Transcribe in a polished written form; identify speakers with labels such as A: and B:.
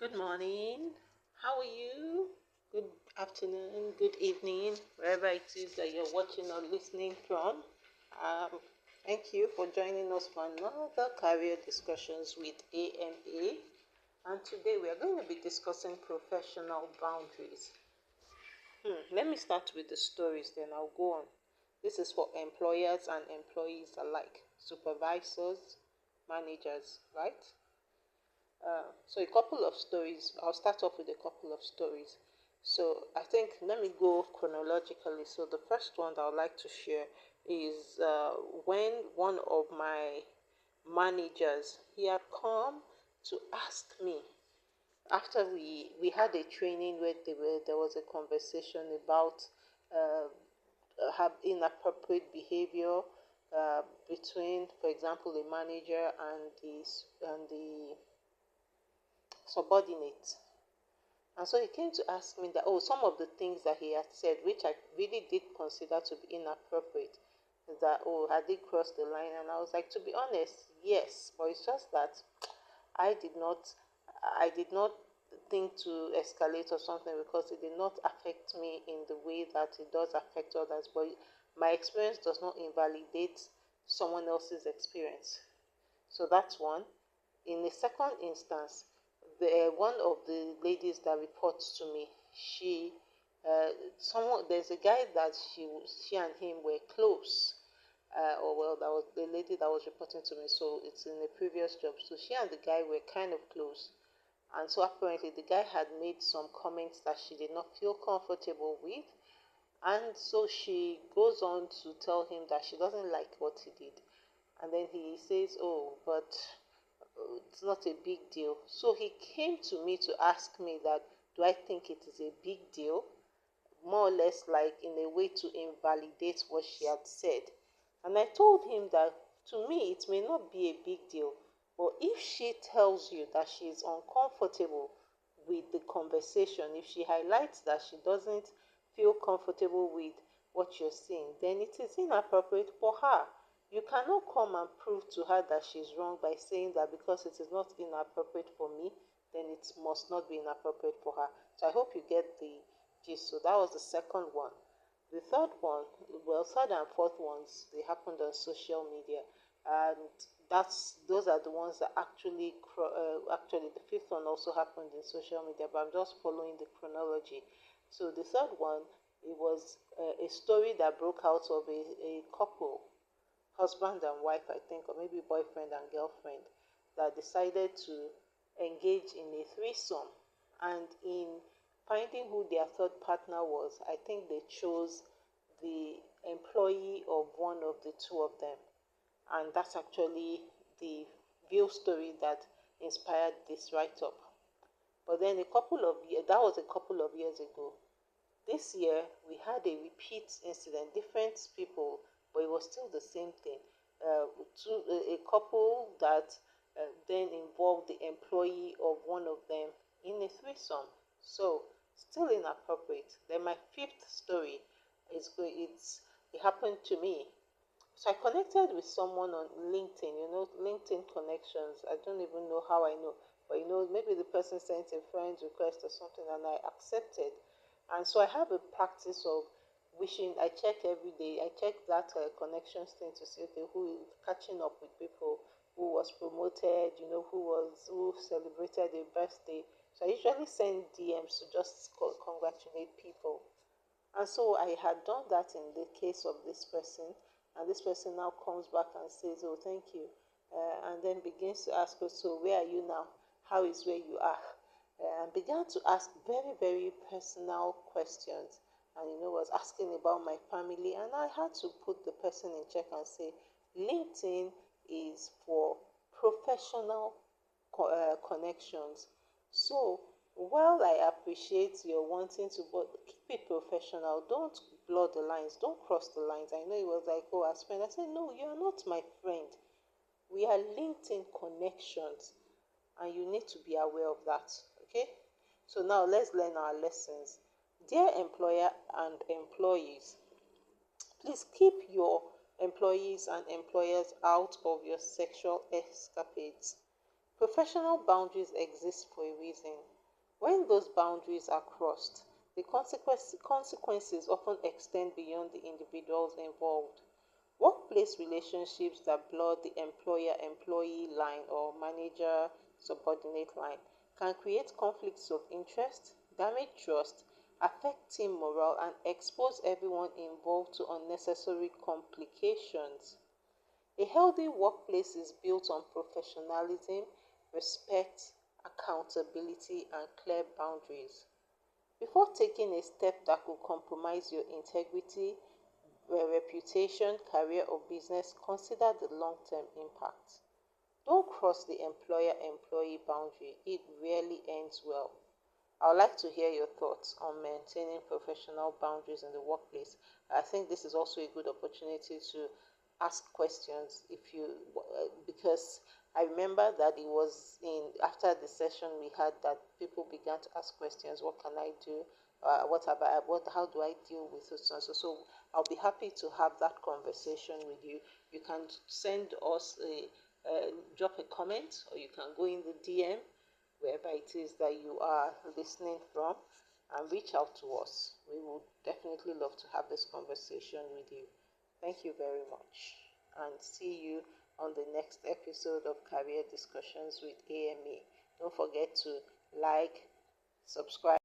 A: Good morning. How are you? Good afternoon, good evening, wherever it is that you're watching or listening from. Um, Thank you for joining us for another career discussions with A&A. And today we are going to be discussing professional boundaries. Let me start with the stories, then I'll go on. This is for employers and employees alike, supervisors, managers, right? So a couple of stories. I'll start off with a couple of stories. So I think let me go chronologically. So the first one that I'd like to share is when one of my managers he had come to ask me after we had a training where there was a conversation about have inappropriate behavior between, for example, the manager and the subordinate. And so he came to ask me that, some of the things that he had said, which I really did consider to be inappropriate, is that, had he crossed the line? And I was like, to be honest, yes, but it's just that I did not, I did not think to escalate or something because it did not affect me in the way that it does affect others. But my experience does not invalidate someone else's experience. So that's one. In the second instance, one of the ladies that reports to me, she someone there's a guy that she and him were close, or well, that was the lady that was reporting to me. So it's in a previous job. So she and the guy were kind of close, and so apparently the guy had made some comments that she did not feel comfortable with, and so she goes on to tell him that she doesn't like what he did, and then he says, "Oh, but it's not a big deal." So he came to me to ask me that, do I think it is a big deal? More or less like in a way to invalidate what she had said. And I told him that to me it may not be a big deal, but if she tells you that she is uncomfortable with the conversation, if she highlights that she doesn't feel comfortable with what you're saying, then it is inappropriate for her. You cannot come and prove to her that she's wrong by saying that because it is not inappropriate for me, then it must not be inappropriate for her. So I hope you get the gist. So that was the second one. The third one, well, third and fourth ones, they happened on social media, and those are the ones that actually the fifth one also happened in social media. But I'm just following the chronology. So the third one, it was a story that broke out of a couple, husband and wife, I think, or maybe boyfriend and girlfriend, that decided to engage in a threesome. And in finding who their third partner was, I think they chose the employee of one of the two of them. And that's actually the real story that inspired this write up. But then that was a couple of years ago. This year, we had a repeat incident, different people, but it was still the same thing. A couple that then involved the employee of one of them in a threesome. So, still inappropriate. Then my fifth story it happened to me. So I connected with someone on LinkedIn, LinkedIn connections. I don't even know how I know, but maybe the person sent a friend request or something and I accepted. And so I have a practice of wishing, I check every day, I check that connections thing to see, okay, who is catching up with people, who was promoted, who celebrated their birthday. So I usually send DMs to just congratulate people. And so I had done that in the case of this person, and this person now comes back and says, "Oh, thank you," and then begins to ask us, "So where are you now? How is where you are?" And began to ask very, very personal questions, and was asking about my family, and I had to put the person in check and say, LinkedIn is for professional connections. So while I appreciate your wanting to, but keep it professional. Don't blur the lines. Don't cross the lines. I know it was like, "Oh, as friend." I said, "No, you are not my friend. We are LinkedIn connections, and you need to be aware of that." Okay. So now let's learn our lessons. Dear employer and employees, please keep your employees and employers out of your sexual escapades. Professional boundaries exist for a reason. When those boundaries are crossed, the consequences often extend beyond the individuals involved. Workplace relationships that blur the employer employee line or manager subordinate line can create conflicts of interest, damage trust, affect team morale, and expose everyone involved to unnecessary complications. A healthy workplace is built on professionalism, respect, accountability, and clear boundaries. Before taking a step that could compromise your integrity, reputation, career, or business, consider the long term impact. Don't cross the employer employee boundary, it rarely ends well. I would like to hear your thoughts on maintaining professional boundaries in the workplace. I think this is also a good opportunity to ask questions if you because I remember that it was in after the session we had that people began to ask questions. What can I do? What about what? How do I deal with it? So I'll be happy to have that conversation with you. You can send us a drop a comment, or you can go in the DM wherever it is that you are listening from, and reach out to us. We would definitely love to have this conversation with you. Thank you very much, and see you on the next episode of Career Discussions with AMA. Don't forget to like, subscribe.